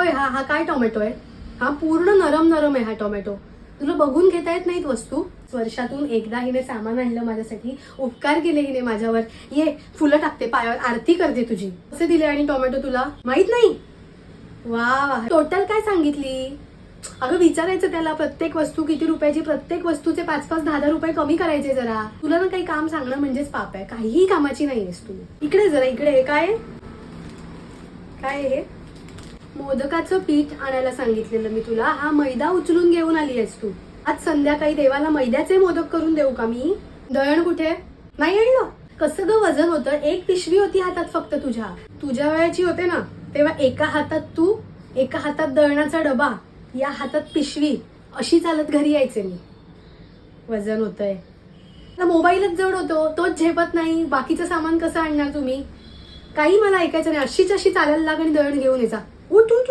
होय, हा हा काय टोमॅटो आहे? हा पूर्ण नरम नरम आहे हा टोमॅटो. तुला बघून घेता येत नाहीत वस्तू? वर्षातून एकदा हिने सामान आणलं माझ्यासाठी, उपकार केले हिने माझ्यावर. ये फुलं टाकते पायावर, आरती करते तुझी. कसे दिले आणि टोमॅटो तुला माहित नाही? वा वा, टोटल काय सांगितली? अगं विचारायचं त्याला प्रत्येक वस्तू किती रुपयाची, प्रत्येक वस्तूचे 5-5, 10-10 रुपये कमी करायचे जरा. तुला ना काही काम सांगणं म्हणजेच पाप आहे. काहीही कामाची नाहीयेस तू. इकडे जरा इकडे. काय काय हे? मोदकाचं पीठ आणायला सांगितलेलं मी तुला. हा मैदा उचलून घेऊन आली आहेस तू. आज संध्याकाळी देवाला मैद्याचे मोदक करून देऊ का मी? दळण कुठे? नाही आणलं? कसं ग वजन होतं? एक पिशवी होती हातात फक्त तुझ्या वेळेची होते ना, तेव्हा एका हातात तू, एका हातात दळणाचा डबा, या हातात पिशवी, अशी चालत घरी यायचे मी. वजन होतंय. मोबाईलच जड होतो, तोच झेपत नाही, बाकीचं सामान कसं आणणार तुम्ही? काही मला ऐकायचं नाही. अशीच अशी चालायला लाग आणि दळण घेऊन यायचा. उठ उठ उठ.